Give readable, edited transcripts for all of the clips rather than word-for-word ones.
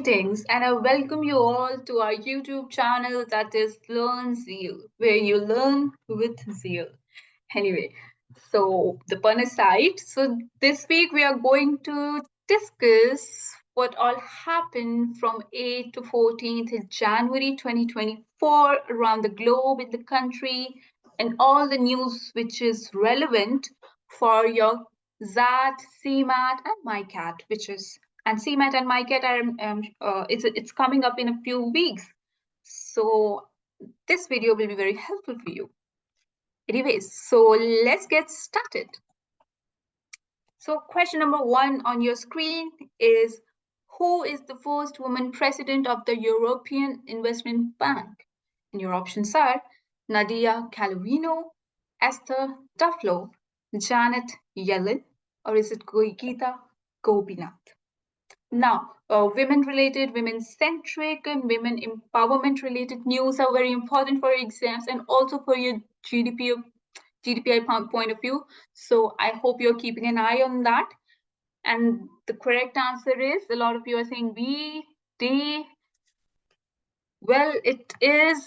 Greetings, and I welcome you all to our YouTube channel that is Learn Zeal, where you learn with zeal. Anyway, so the pun aside, so this week we are going to discuss what all happened from 8th to 14th January 2024 around the globe, in the country, and all the news which is relevant for your XAT, CMAT, and MICAT, which is and CMAT and MICAT are it's coming up in a few weeks. So this video will be very helpful for you. Anyways, so let's get started. So question number 1 on your screen is, who is the first woman president of the European Investment Bank? And your options are Nadia Calvino, Esther Duflo, Janet Yellen, or is it Geeta Gopinath? Now, women-related, women-centric, and women empowerment-related news are very important for your exams and also for your GDPI point of view. So I hope you're keeping an eye on that. And the correct answer is, a lot of you are saying B, D. Well, it is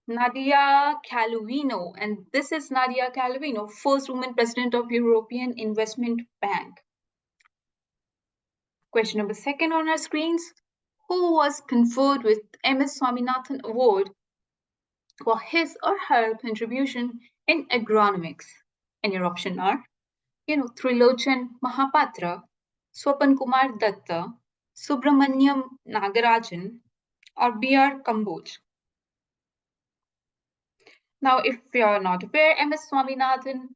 Nadia Calvino, and this is Nadia Calvino, first woman president of European Investment Bank. Question number 2 on our screens. Who was conferred with M.S. Swaminathan Award for his or her contribution in agronomics? And your option are, Trilochan Mahapatra, Swapan Kumar Datta, Subramanyam Nagarajan, or B.R. Kamboj. Now, if you're not aware, M.S. Swaminathan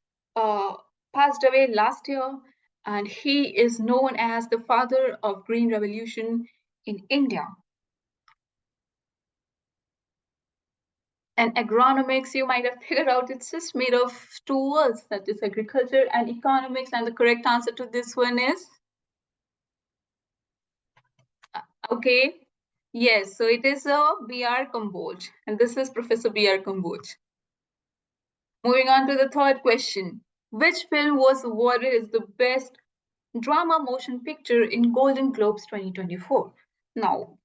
passed away last year, and he is known as the father of Green Revolution in India. And agronomics, you might have figured out, it's just made of two words, that is agriculture and economics, and the correct answer to this one is, okay, yes, so it is B.R. Kamboj, and this is Professor B.R. Kamboj. Moving on to the third question. Which film was awarded as the best drama motion picture in Golden Globes 2024? Now,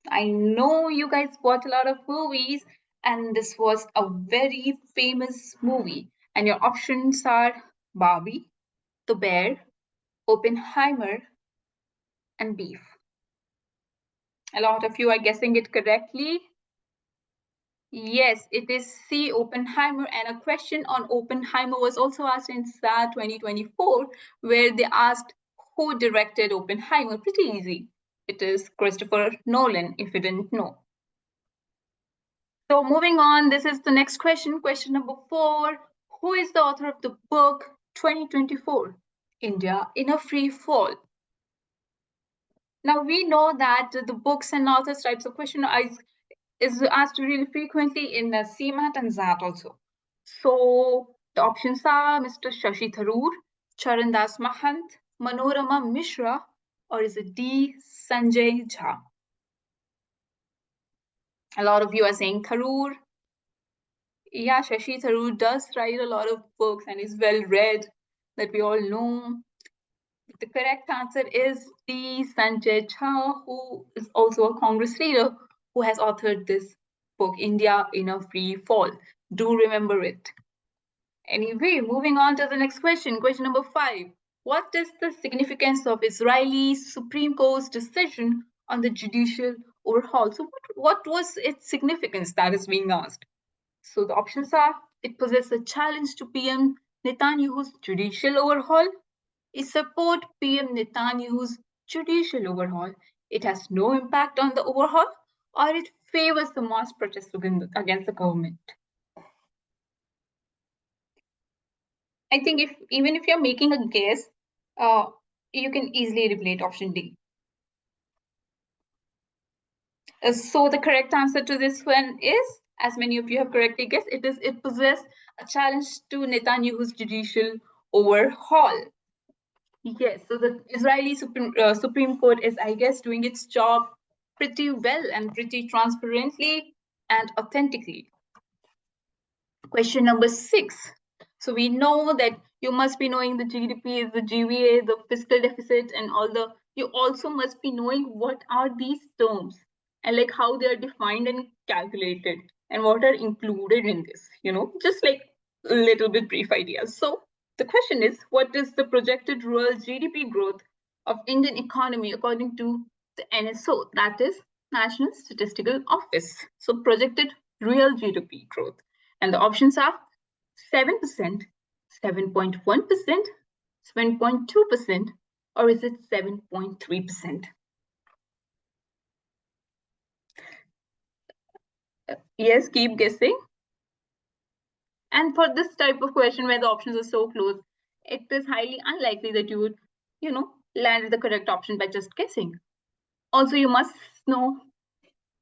I know you guys watch a lot of movies, and this was a very famous movie. And your options are Barbie, The Bear, Oppenheimer, and Beef. A lot of you are guessing it correctly. Yes, it is C, Oppenheimer, and a question on Oppenheimer was also asked in XAT 2024, where they asked who directed Oppenheimer. Pretty easy. It is Christopher Nolan, if you didn't know. So moving on, this is the next question, question number 4. Who is the author of the book 2024, India in a Free Fall? Now we know that the books and authors types of question is asked really frequently in the CMAT and XAT also. So the options are Mr. Shashi Tharoor, Charandas Mahant, Manorama Mishra, or is it D, Sanjay Jha? A lot of you are saying Tharoor. Yeah, Shashi Tharoor does write a lot of books and is well read, that we all know. The correct answer is D, Sanjay Jha, who is also a Congress leader who has authored this book, India in a Free Fall. Do remember it. Anyway, moving on to the next question, question number 5. What is the significance of Israeli Supreme Court's decision on the judicial overhaul? So what was its significance that is being asked? So the options are, it poses a challenge to PM Netanyahu's judicial overhaul. It supports PM Netanyahu's judicial overhaul. It has no impact on the overhaul, or it favors the mass protests against the government. I think even if you're making a guess, you can easily relate option D. So the correct answer to this one is, as many of you have correctly guessed, it possesses a challenge to Netanyahu's judicial overhaul. Yes, so the Israeli Supreme Court is, I guess, doing its job pretty well and pretty transparently and authentically. Question number 6. So we know that you must be knowing the GDP, the GVA, the fiscal deficit, and all the you also must be knowing what are these terms and like how they are defined and calculated and what are included in this, just like a little bit brief ideas. So the question is, what is the projected real GDP growth of Indian economy according to the NSO, that is National Statistical Office? So projected real GDP growth. And the options are 7%, 7.1%, 7.2%, or is it 7.3%? Yes, keep guessing. And for this type of question where the options are so close, it is highly unlikely that you would, land the correct option by just guessing. Also, you must know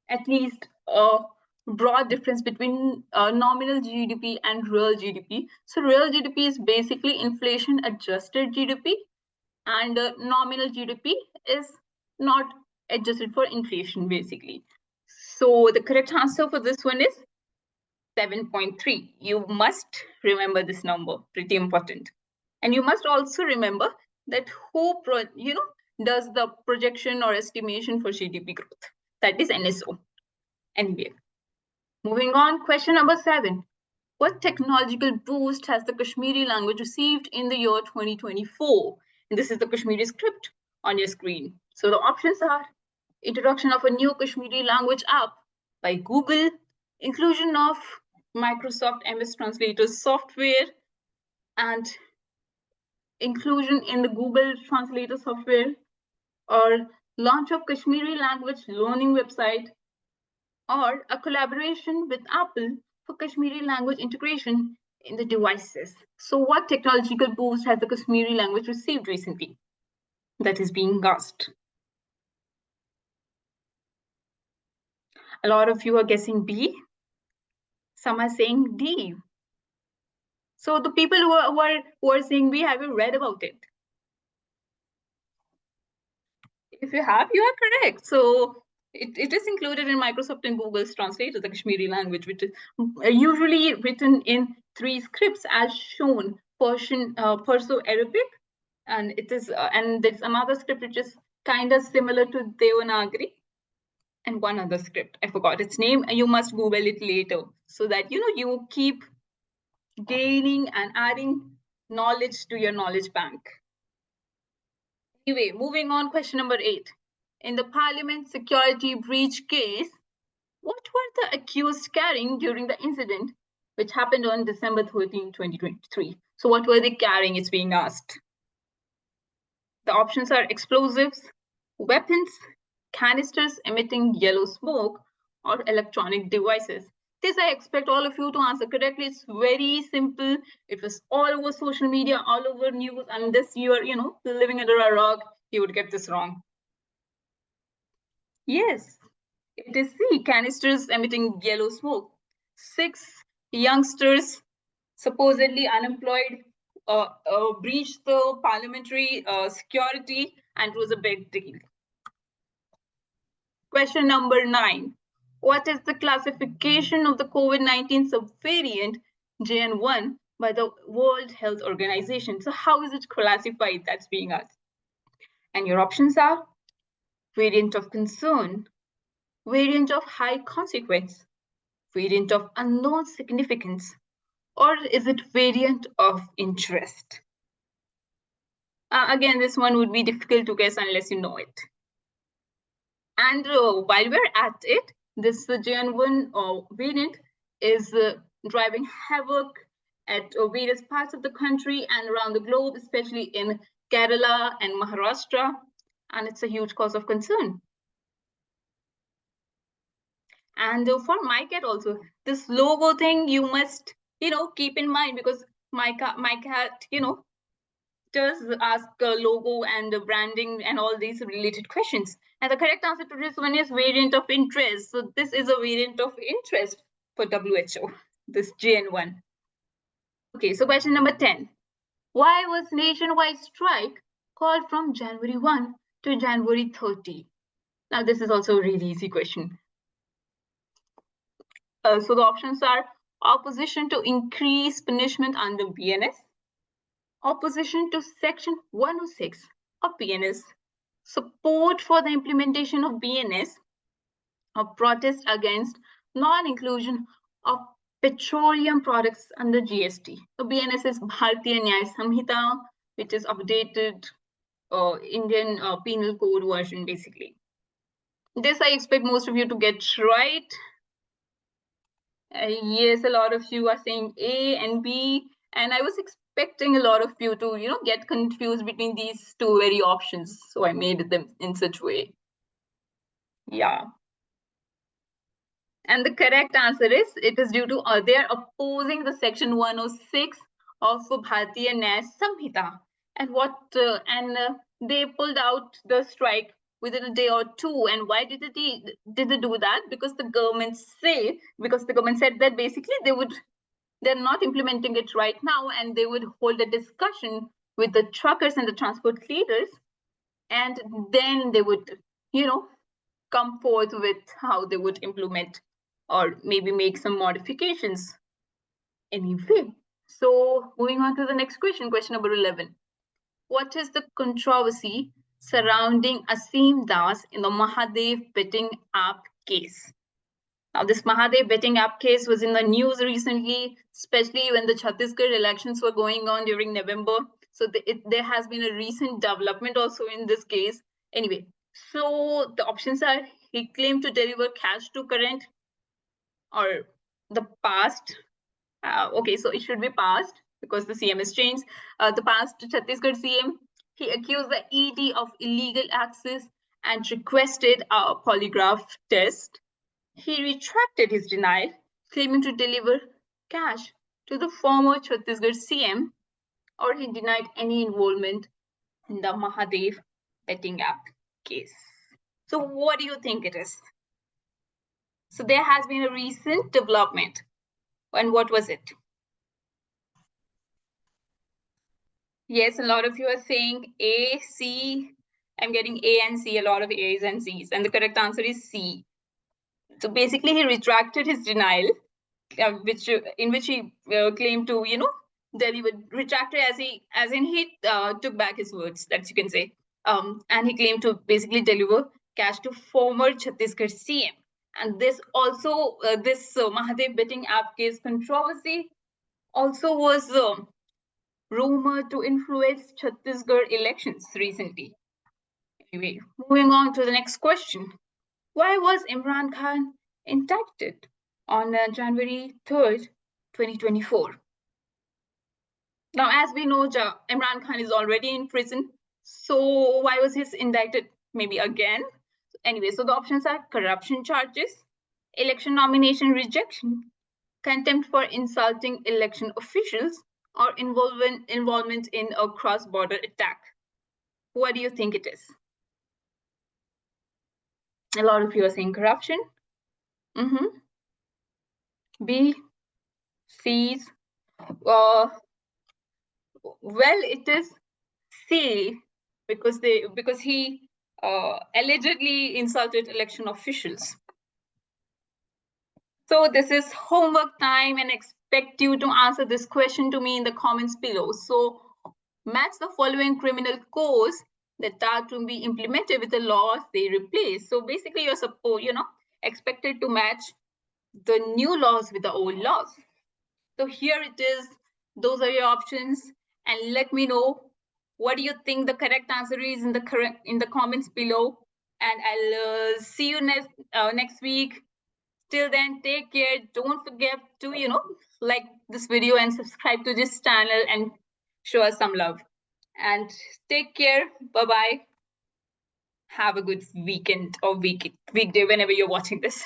at least a broad difference between nominal GDP and real GDP. So real GDP is basically inflation adjusted GDP, and nominal GDP is not adjusted for inflation basically. So the correct answer for this one is 7.3. You must remember this number, pretty important. And you must also remember that who does the projection or estimation for GDP growth. That is NSO. Anyway, moving on, question number 7. What technological boost has the Kashmiri language received in the year 2024? And this is the Kashmiri script on your screen. So the options are introduction of a new Kashmiri language app by Google, inclusion of Microsoft MS Translator software, and inclusion in the Google Translator software, or launch of Kashmiri language learning website, or a collaboration with Apple for Kashmiri language integration in the devices. So what technological boost has the Kashmiri language received recently? That is being asked. A lot of you are guessing B. Some are saying D. So the people who are saying B, have you read about it? If you have, you are correct. So it is included in Microsoft and Google's translator, the Kashmiri language, which is usually written in 3 scripts as shown: Persian, Perso-Arabic, and it is and there's another script which is kind of similar to Devanagari, and one other script, I forgot its name. You must Google it later so that you keep gaining and adding knowledge to your knowledge bank. Anyway, moving on, question number 8. In the Parliament security breach case, what were the accused carrying during the incident which happened on December 13, 2023? So what were they carrying? It's being asked. The options are explosives, weapons, canisters emitting yellow smoke, or electronic devices. This I expect all of you to answer correctly. It's very simple. It was all over social media, all over news. Unless you are, living under a rock, you would get this wrong. Yes, it is C, canisters emitting yellow smoke. 6 youngsters, supposedly unemployed, breached the parliamentary security, and it was a big deal. Question number 9. What is the classification of the COVID-19 subvariant JN1 by the World Health Organization? So how is it classified? That's being asked. And your options are variant of concern, variant of high consequence, variant of unknown significance, or is it variant of interest? Again, this one would be difficult to guess unless you know it. And while we're at it, this JN1 variant is driving havoc at various parts of the country and around the globe, especially in Kerala and Maharashtra, and it's a huge cause of concern. And for MICAT also, this logo thing you must, keep in mind, because MICAT, does ask logo and branding and all these related questions. And the correct answer to this one is variant of interest. So this is a variant of interest for WHO, this JN1. Okay, so question number 10. Why was nationwide strike called from January 1 to January 30? Now, this is also a really easy question. So the options are opposition to increased punishment under BNS, opposition to Section 106 of BNS, support for the implementation of BNS, a protest against non-inclusion of petroleum products under GST. So BNS is Bharatiya Nyaya Samhita, which is updated Indian penal code version, basically. This I expect most of you to get right. Yes, a lot of you are saying A and B, and I was expecting a lot of you to, get confused between these two very options. So I made them in such way. Yeah. And the correct answer is it is due to they are opposing the section 106 of Bharatiya Nyaya Samhita. And they pulled out the strike within a day or two. And why did they do that? Because the government said that basically they're not implementing it right now, and they would hold a discussion with the truckers and the transport leaders, and then they would, come forth with how they would implement or maybe make some modifications anyway. So moving on to the next question number 11. What is the controversy surrounding Asim Das in the Mahadev betting app case? Now, this Mahadev betting app case was in the news recently, especially when the Chhattisgarh elections were going on during November. So there has been a recent development also in this case. Anyway, so the options are: he claimed to deliver cash to current, or the past. Okay, so it should be past because the CM has changed. The past Chhattisgarh CM, he accused the ED of illegal access and requested a polygraph test. He retracted his denial, claiming to deliver cash to the former Chhattisgarh CM, or he denied any involvement in the Mahadev betting app case. So what do you think it is? So there has been a recent development. And what was it? Yes, a lot of you are saying A, C. I'm getting A and C, a lot of A's and C's. And the correct answer is C. So basically, he retracted his denial, in which he claimed to, delivered, retracted as in he took back his words, that you can say. And he claimed to basically deliver cash to former Chhattisgarh CM. And this also, Mahadev betting app case controversy also was rumored to influence Chhattisgarh elections recently. Anyway, moving on to the next question. Why was Imran Khan indicted on January 3rd, 2024? Now, as we know, Imran Khan is already in prison. So why was he indicted maybe again? Anyway, so the options are corruption charges, election nomination rejection, contempt for insulting election officials, or involvement in a cross-border attack. What do you think it is? A lot of you are saying corruption. B, C's. Well, it is C, because he allegedly insulted election officials. So this is homework time, and expect you to answer this question to me in the comments below. So match the following criminal codes that are to be implemented with the laws they replace. So basically, you're expected to match the new laws with the old laws. So here it is. Those are your options, and let me know what do you think the correct answer is in the comments below. And I'll see you next week. Till then, take care. Don't forget to like this video and subscribe to this channel and show us some love. And take care. Bye bye. Have a good weekend or weekday whenever you're watching this.